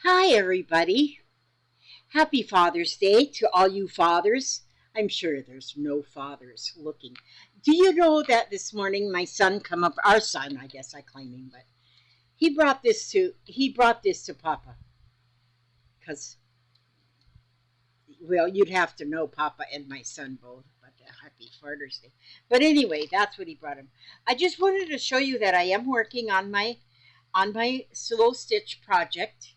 Hi, everybody. Happy Father's Day to all you fathers. I'm sure there's no fathers looking. Do you know that this morning my son come up, our son, I guess I claim him, but he brought this to Papa because, well, you'd have to know Papa and my son both, but happy Father's Day. But anyway, that's what he brought him. I just wanted to show you that I am working on my slow stitch project,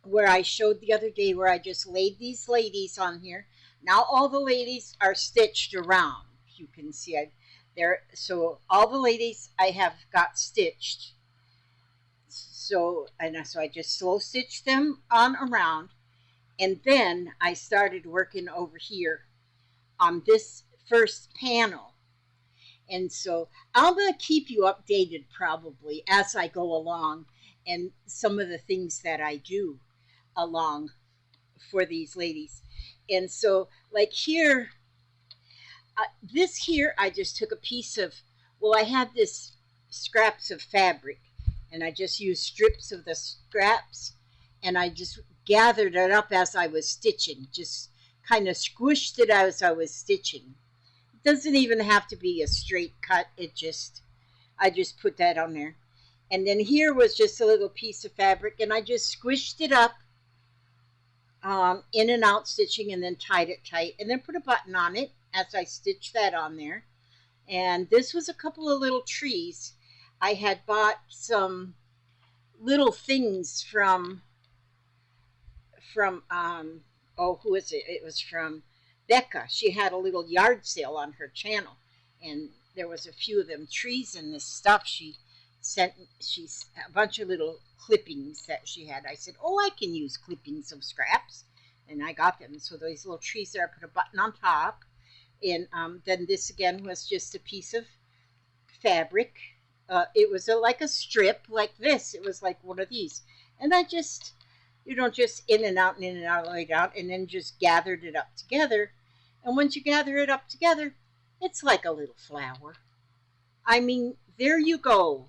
where I showed the other day, where I just laid these ladies on here. Now all the ladies are stitched around. You can see so all the ladies I have got stitched. So I just slow stitched them on around, and then I started working over here on this first panel. And so I'm going to keep you updated probably as I go along, and some of the things that I do along for these ladies. And so, like here, this here, I just took a piece of, well, I had this scraps of fabric, and I just used strips of the scraps, and I just gathered it up as I was stitching, just kind of squished it as I was stitching. It doesn't even have to be a straight cut. I just put that on there. And then here was just a little piece of fabric, and I just squished it up, in and out stitching, and then tied it tight, and then put a button on it as I stitched that on there. And this was a couple of little trees. I had bought some little things from who is it? It was from Becca. She had a little yard sale on her channel, and there was a few of them trees and this stuff. She's a bunch of little clippings that she had. I said, oh, I can use clippings of scraps, and I got them. So those little trees there, I put a button on top, and then this again was just a piece of fabric. It was like a strip like this. It was like one of these, and I just, just in and out and in and out, lay down, and then just gathered it up together. And once you gather it up together, it's like a little flower. I mean, there you go.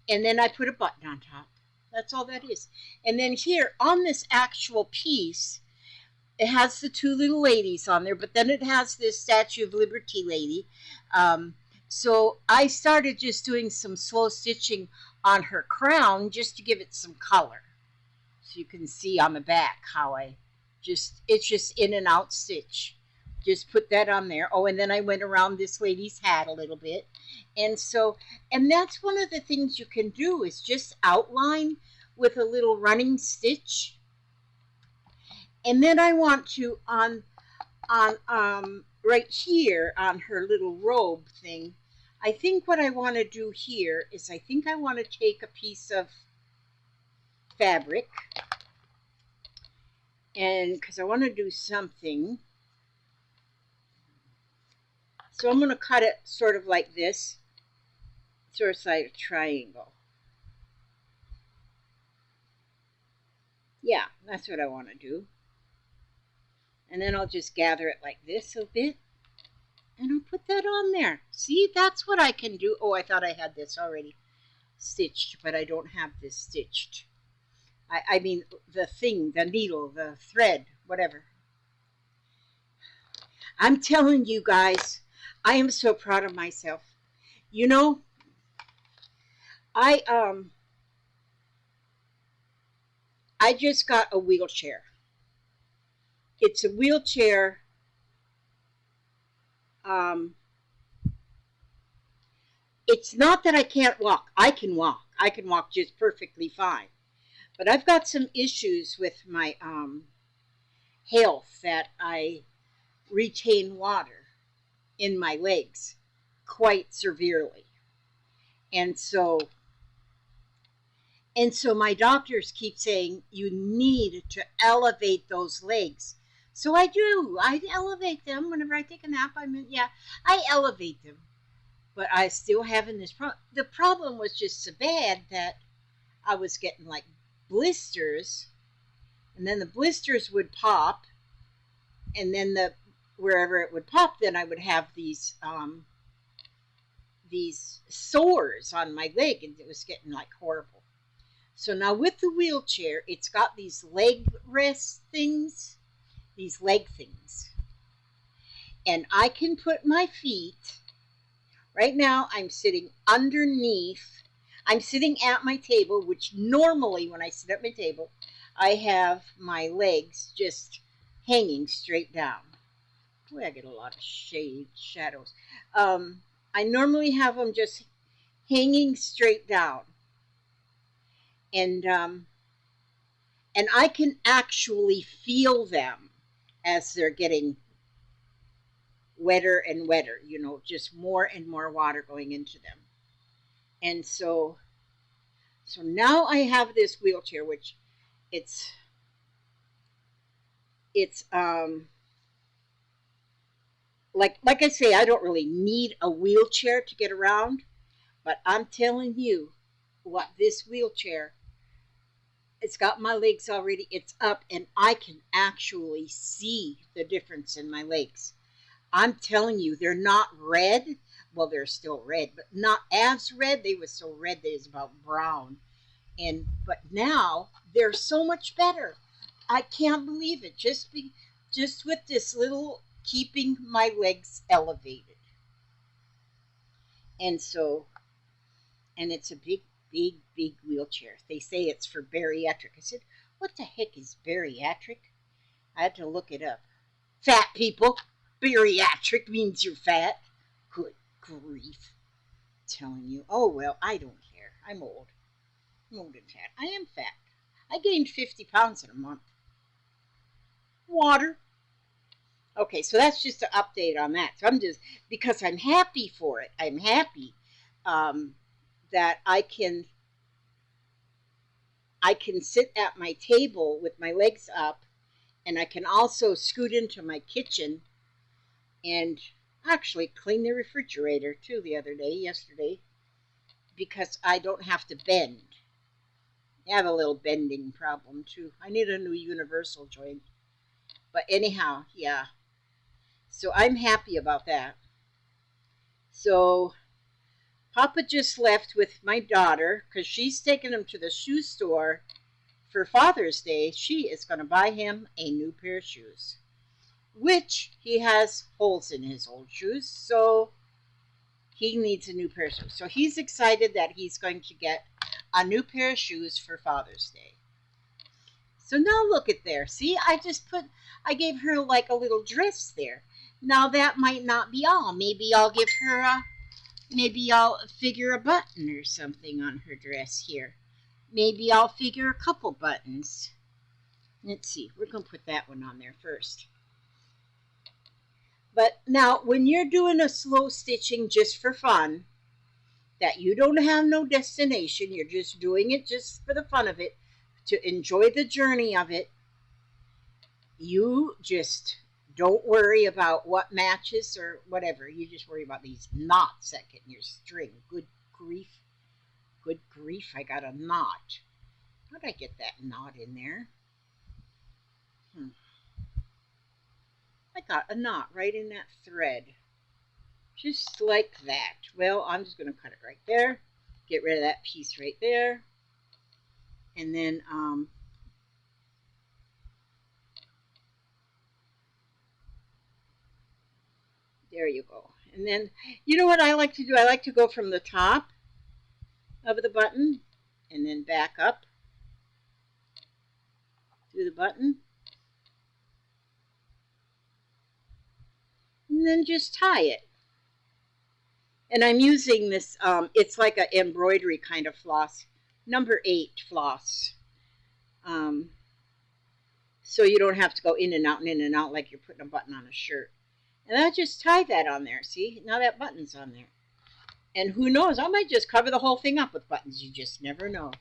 And then I put a button on top. That's all that is. And then here on this actual piece, it has the two little ladies on there, but then it has this Statue of Liberty lady. So I started just doing some slow stitching on her crown just to give it some color. So you can see on the back how it's just in and out stitch. Just put that on there. Oh, and then I went around this lady's hat a little bit. And that's one of the things you can do, is just outline with a little running stitch. And then I want to, on right here on her little robe thing, I think what I want to do here is I think I want to take a piece of fabric, and because I want to do something. So I'm going to cut it sort of like this, sort of like a triangle. Yeah, that's what I want to do. And then I'll just gather it like this a bit, and I'll put that on there. See, that's what I can do. Oh, I thought I had this already stitched, but I don't have this stitched. I mean, the thing, the needle, the thread, whatever. I'm telling you guys, I am so proud of myself. You know, I just got a wheelchair. It's a wheelchair. It's not that I can't walk. I can walk. I can walk just perfectly fine. But I've got some issues with my health, that I retain water in my legs quite severely. And so my doctors keep saying, you need to elevate those legs. So I do. I elevate them whenever I take a nap. I elevate them. But I still having this problem. The problem was just so bad that I was getting like blisters, and then the blisters would pop, and then wherever it would pop, then I would have these sores on my leg, and it was getting like horrible. So now with the wheelchair, it's got these leg rest things, these leg things. And I can put my feet, right now I'm sitting underneath, I'm sitting at my table, which normally when I sit at my table, I have my legs just hanging straight down. Boy, I get a lot of shadows. I normally have them just hanging straight down. And I can actually feel them as they're getting wetter and wetter, you know, just more and more water going into them. And so now I have this wheelchair, which it's like I say, I don't really need a wheelchair to get around, but I'm telling you what, this wheelchair, it's got my legs already, it's up, and I can actually see the difference in my legs. I'm telling you, they're not red. Well, they're still red, but not as red. They were so red they was about brown. But now they're so much better. I can't believe it. Just with this little keeping my legs elevated. And it's a big, big, big wheelchair. They say it's for bariatric. I said, what the heck is bariatric? I had to look it up. Fat people. Bariatric means you're fat. Good grief. I'm telling you. Oh, well, I don't care. I'm old. I'm old and fat. I am fat. I gained 50 pounds in a month. Water. Okay, so that's just an update on that. So I'm just, because I'm happy for it. I'm happy that I can sit at my table with my legs up, and I can also scoot into my kitchen and actually clean the refrigerator too yesterday, because I don't have to bend. I have a little bending problem too. I need a new universal joint. But anyhow, yeah. So I'm happy about that. So Papa just left with my daughter because she's taking him to the shoe store for Father's Day. She is going to buy him a new pair of shoes, which he has holes in his old shoes, so he needs a new pair of shoes. So he's excited that he's going to get a new pair of shoes for Father's Day. So now look at there. See, I gave her like a little dress there. Now that might not be all. Maybe I'll give her maybe I'll figure a button or something on her dress here. Maybe I'll figure a couple buttons. Let's see, we're going to put that one on there first. But now, when you're doing a slow stitching just for fun, that you don't have no destination, you're just doing it just for the fun of it, to enjoy the journey of it, you just don't worry about what matches or whatever. You just worry about these knots that get in your string. Good grief. Good grief, I got a knot. How did I get that knot in there? I got a knot right in that thread. Just like that. Well, I'm just going to cut it right there. Get rid of that piece right there. And then, there you go. And then, you know what I like to do? I like to go from the top of the button and then back up through the button. And then just tie it. And I'm using this, it's like an embroidery kind of floss, number 8 floss. So you don't have to go in and out like you're putting a button on a shirt. And I just tie that on there. See, now that button's on there. And who knows, I might just cover the whole thing up with buttons. You just never know.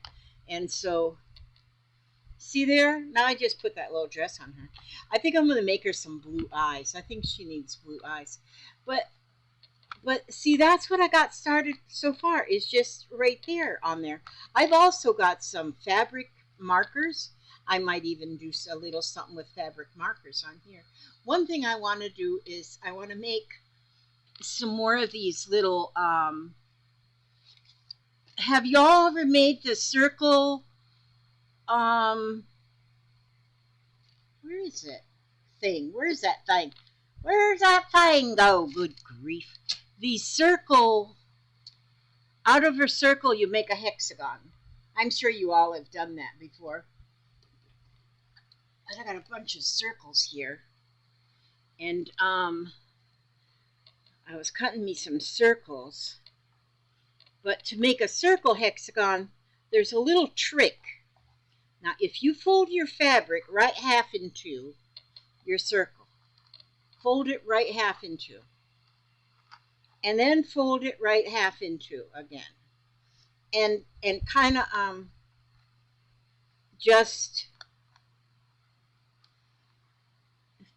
And so, see there? Now I just put that little dress on her. I think I'm going to make her some blue eyes. I think she needs blue eyes. But see, that's what I got started so far, is just right there on there. I've also got some fabric markers. I might even do a little something with fabric markers on here. One thing I want to do is I want to make some more of these little, have y'all ever made the circle where is it? Where's that thing? Where's that thing go? Good grief. The circle, out of a circle you make a hexagon. I'm sure you all have done that before. I got a bunch of circles here. And I was cutting me some circles. But to make a circle hexagon, there's a little trick. Now, if you fold your fabric right half in two, your circle, fold it right half in two, and then fold it right half in two again, and kind of just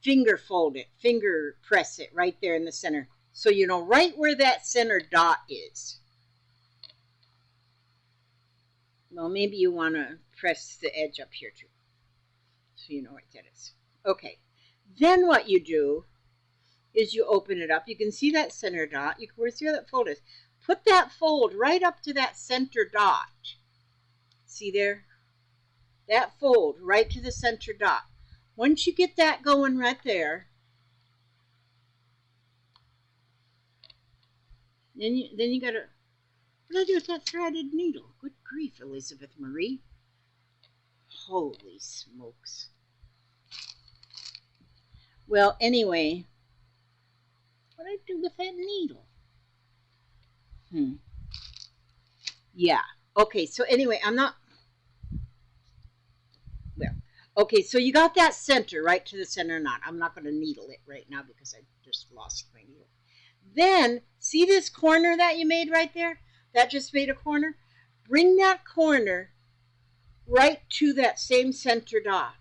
finger fold it, finger press it right there in the center, so you know right where that center dot is. Well, maybe you want to press the edge up here too, so you know what that is. Okay, then what you do is you open it up. You can see that center dot. You can see where that fold is. Put that fold right up to that center dot. See there? That fold right to the center dot. Once you get that going right there, then you gotta, what do I do with that threaded needle? Good grief, Elizabeth Marie. Holy smokes. Well, anyway, what do I do with that needle? Yeah. Okay, so anyway, I'm not, well, okay, so you got that center right to the center knot. I'm not going to needle it right now because I just lost my needle. Then, see this corner that you made right there? That just made a corner? Bring that corner right to that same center dot.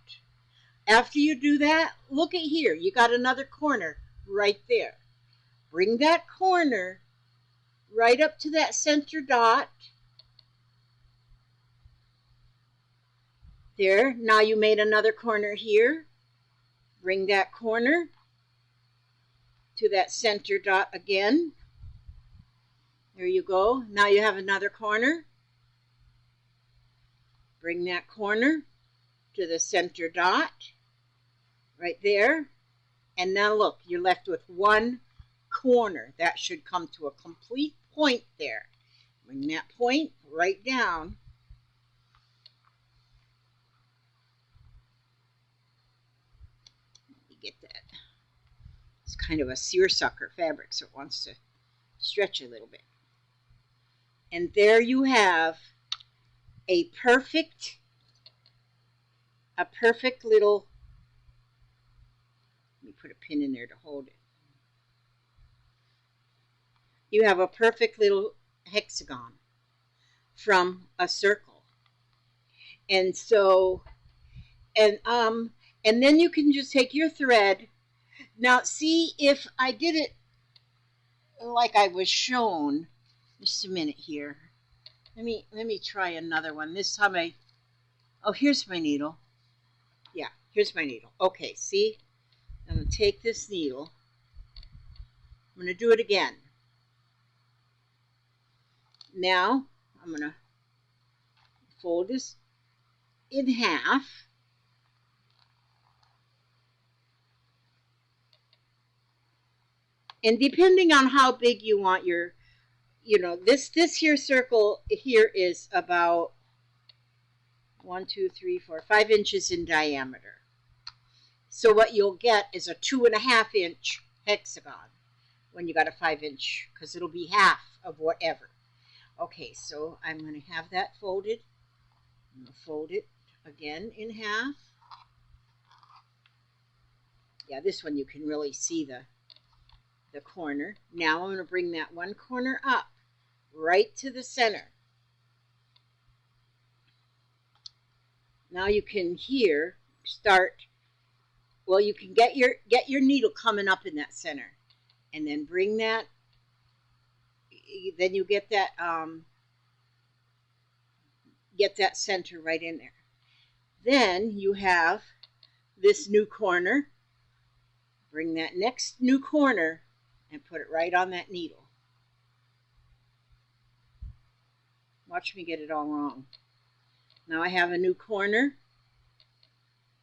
After you do that, look at here. You got another corner right there. Bring that corner right up to that center dot. There. Now you made another corner here. Bring that corner to that center dot again. There you go. Now you have another corner. Bring that corner to the center dot right there. And now look, you're left with one corner. That should come to a complete point there. Bring that point right down. Let me get that. It's kind of a seersucker fabric, so it wants to stretch a little bit. And there you have a perfect little, let me put a pin in there to hold it. You have a perfect little hexagon from a circle. And so, and then you can just take your thread. Now see, if I did it like I was shown, just a minute here. Let me try another one. This time oh, here's my needle. Yeah, here's my needle. Okay, see? I'm going to take this needle. I'm going to do it again. Now, I'm going to fold this in half. And depending on how big you want your, you know, this here circle here is about 1, 2, 3, 4, 5 inches in diameter. So what you'll get is a 2.5 inch hexagon when you got a 5 inch, because it'll be half of whatever. Okay, so I'm going to have that folded. I'm going to fold it again in half. Yeah, this one you can really see the corner. Now I'm going to bring that one corner up right to the center. Now you can here start, well, you can get your needle coming up in that center, and then bring that, then you get that center right in there. Then you have this new corner. Bring that next new corner and put it right on that needle. Watch me get it all wrong. Now I have a new corner.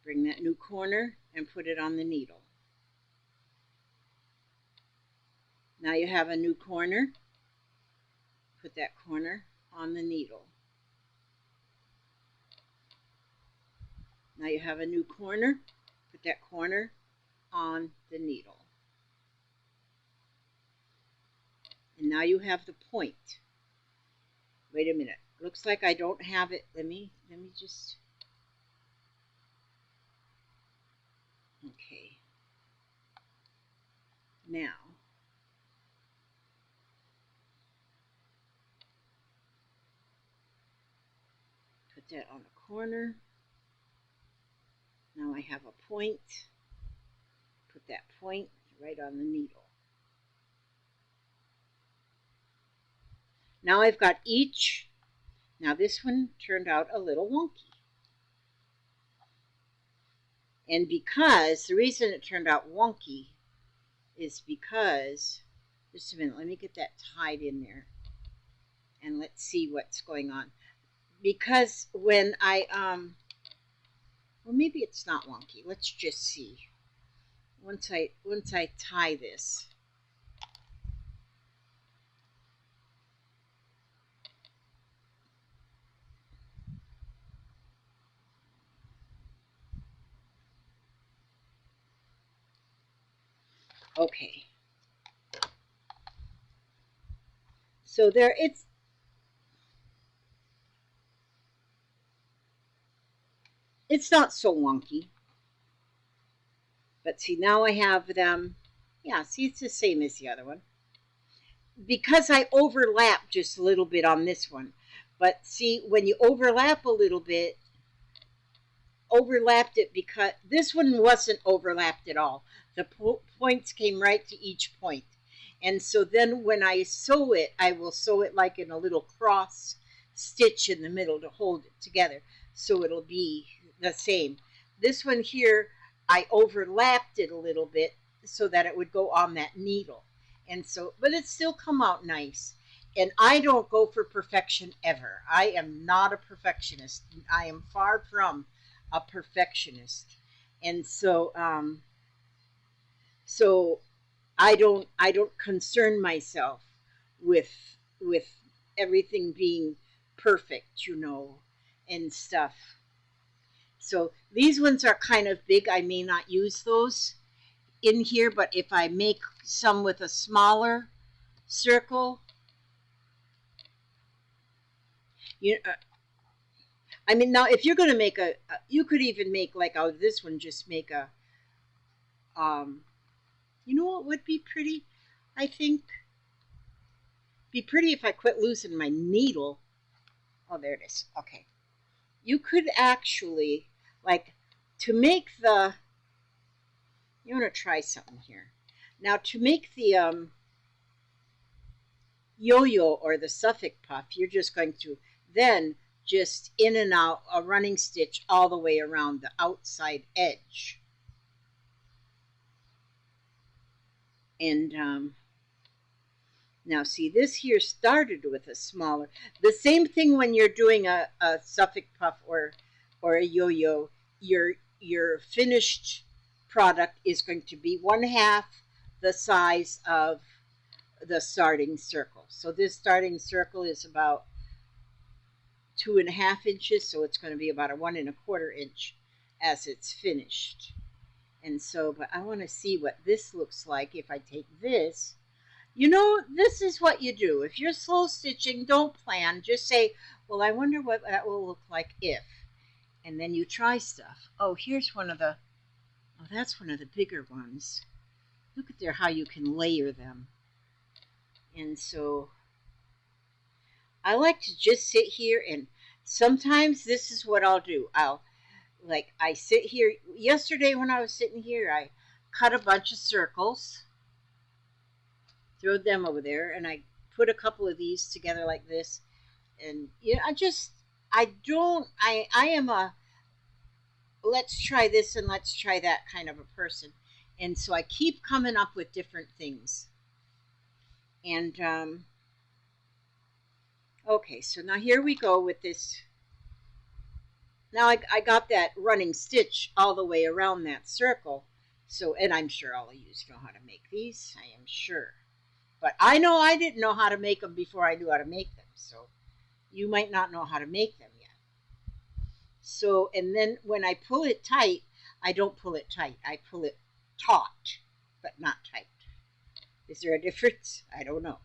Bring that new corner and put it on the needle. Now you have a new corner. Put that corner on the needle. Now you have a new corner. Put that corner on the needle. And now you have the point. Wait a minute. Looks like I don't have it. Let me just. Okay. Now put that on a corner. Now I have a point. Put that point right on the needle. Now I've got each. Now this one turned out a little wonky. And because, the reason it turned out wonky is because, just a minute, let me get that tied in there. And let's see what's going on. Because when I, well, maybe it's not wonky. Let's just see. Once I tie this. Okay. So there, it's not so wonky. But see, now I have them. Yeah, see, it's the same as the other one. Because I overlap just a little bit on this one. But see, when you overlap a little bit, overlapped it because this one wasn't overlapped at all. The points came right to each point. And so then when I sew it, I will sew it like in a little cross stitch in the middle to hold it together. So it'll be the same. This one here, I overlapped it a little bit so that it would go on that needle. And so, but it still come out nice. And I don't go for perfection ever. I am not a perfectionist. I am far from a perfectionist. And so, so I don't concern myself with everything being perfect, you know, and stuff. So these ones are kind of big. I may not use those in here, but if I make some with a smaller circle, you know, I mean, now if you're going to make you could even make like out of this one, just make a, you know what would be pretty? I think be pretty if I quit losing my needle. Oh, there it is. Okay. You could actually, like, to make the, you want to try something here. Now, to make the yo-yo or the Suffolk puff, you're just going to then just in and out a running stitch all the way around the outside edge. And now see, this here started with a smaller, the same thing when you're doing a Suffolk puff or a yo-yo, your finished product is going to be 1/2 the size of the starting circle. So this starting circle is about 2.5 inches, so it's going to be about a 1 1/4 inch as it's finished. And so, but I want to see what this looks like if I take this. You know, this is what you do. If you're slow stitching, don't plan. Just say, well, I wonder what that will look like if. And then you try stuff. Oh, here's one of the, oh, that's one of the bigger ones. Look at there how you can layer them. And so I like to just sit here, and sometimes this is what I'll do. I sit here. Yesterday when I was sitting here, I cut a bunch of circles, throw them over there, and I put a couple of these together like this. And you know, I am a let's try this and let's try that kind of a person. And so I keep coming up with different things. And okay, so now here we go with this Now I got that running stitch all the way around that circle. So, and I'm sure all of you know how to make these. I am sure. But I know I didn't know how to make them before I knew how to make them. So you might not know how to make them yet. So, and then when I pull it tight, I don't pull it tight. I pull it taut, but not tight. Is there a difference? I don't know.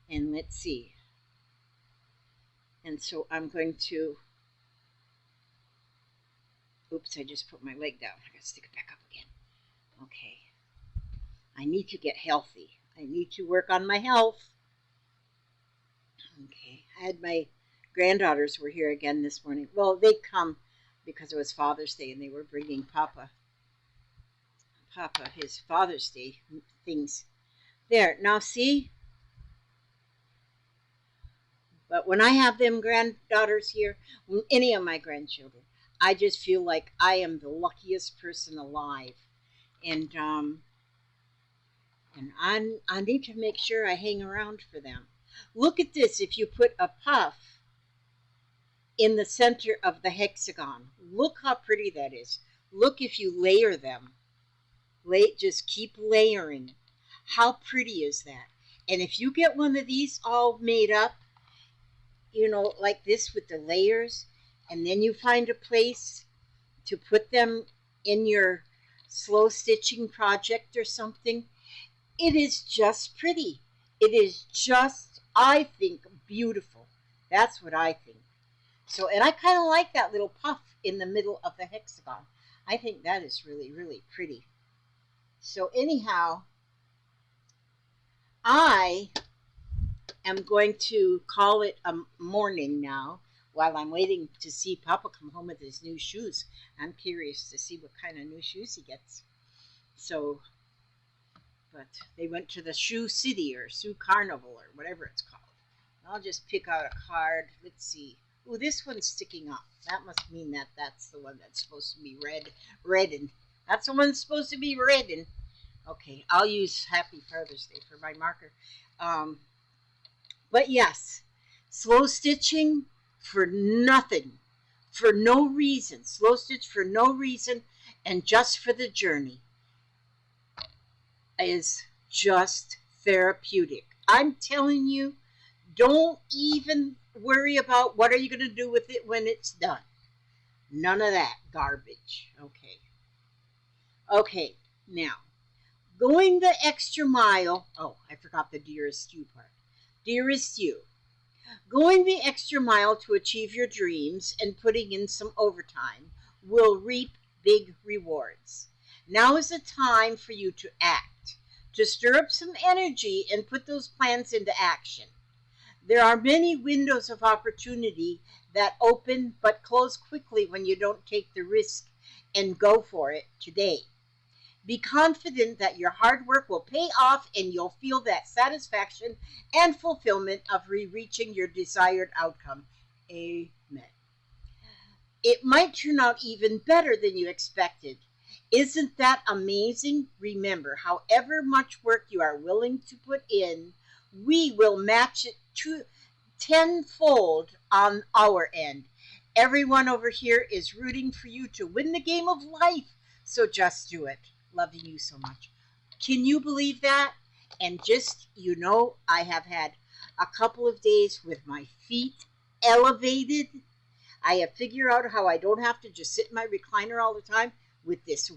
And let's see. And so I'm going to, oops, I just put my leg down. I gotta stick it back up again. Okay. I need to get healthy. I need to work on my health. Okay. I had my granddaughters were here again this morning. Well, they come because it was Father's Day and they were bringing Papa his Father's Day things. There, now see? But when I have them granddaughters here, any of my grandchildren, I just feel like I am the luckiest person alive. And I need to make sure I hang around for them. Look at this. If you put a puff in the center of the hexagon, look how pretty that is. Look if you layer them. Just keep layering. How pretty is that? And if you get one of these all made up, you know, like this with the layers, and then you find a place to put them in your slow stitching project or something, it is just pretty. It is just, I think, beautiful. That's what I think. So, and I kind of like that little puff in the middle of the hexagon. I think that is really, really pretty. So anyhow, I am going to call it a morning now while I'm waiting to see Papa come home with his new shoes. I'm curious to see what kind of new shoes he gets. So, but they went to the Shoe City or Shoe Carnival or whatever it's called. I'll just pick out a card. Let's see. Oh, this one's sticking up. That must mean that that's the one that's supposed to be red, and that's the one that's supposed to be red. And okay, I'll use Happy Father's Day for my marker. But yes, slow stitching for nothing, for no reason. Slow stitch for no reason and just for the journey is just therapeutic. I'm telling you, don't even worry about what are you going to do with it when it's done. None of that garbage. Okay. Okay, now, going the extra mile. Oh, I forgot the dearest you part. Dearest you, going the extra mile to achieve your dreams and putting in some overtime will reap big rewards. Now is the time for you to act, to stir up some energy and put those plans into action. There are many windows of opportunity that open but close quickly when you don't take the risk and go for it today. Be confident that your hard work will pay off and you'll feel that satisfaction and fulfillment of reaching your desired outcome. Amen. It might turn out even better than you expected. Isn't that amazing? Remember, however much work you are willing to put in, we will match it tenfold on our end. Everyone over here is rooting for you to win the game of life, so just do it. Loving you so much. Can you believe that? And just, you know, I have had a couple of days with my feet elevated. I have figured out how I don't have to just sit in my recliner all the time with this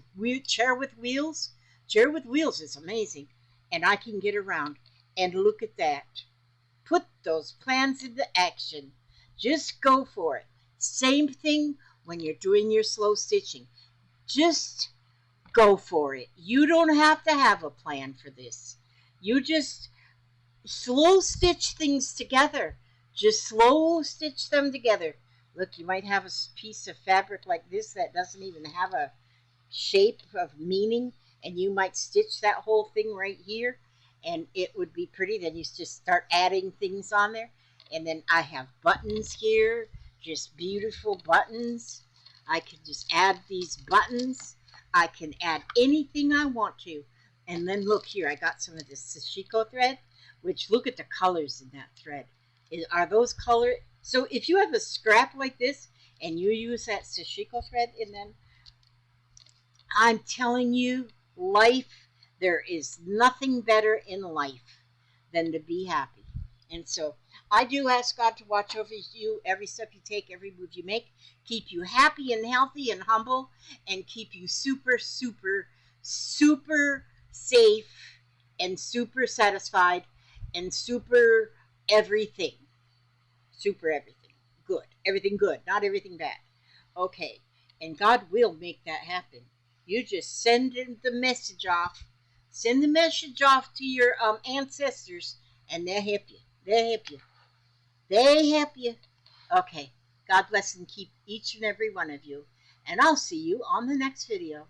chair with wheels. Chair with wheels is amazing. And I can get around. And look at that. Put those plans into action. Just go for it. Same thing when you're doing your slow stitching. Just go for it. You don't have to have a plan for this. You just slow stitch things together. Just slow stitch them together. Look, you might have a piece of fabric like this that doesn't even have a shape of meaning, and you might stitch that whole thing right here, and it would be pretty. Then you just start adding things on there. And then I have buttons here, just beautiful buttons. I can just add these buttons. I can add anything I want to. And then look here, I got some of this sashiko thread, which look at the colors in that thread. Are those color? So if you have a scrap like this and you use that sashiko thread in them, I'm telling you, life, there is nothing better in life than to be happy. And so I do ask God to watch over you every step you take, every move you make, keep you happy and healthy and humble, and keep you super, super, super safe and super satisfied and super everything. Super everything. Good. Everything good, not everything bad. Okay. And God will make that happen. You just send the message off. Send the message off to your ancestors, and they'll help you. They'll help you. They help you. Okay. God bless and keep each and every one of you. And I'll see you on the next video.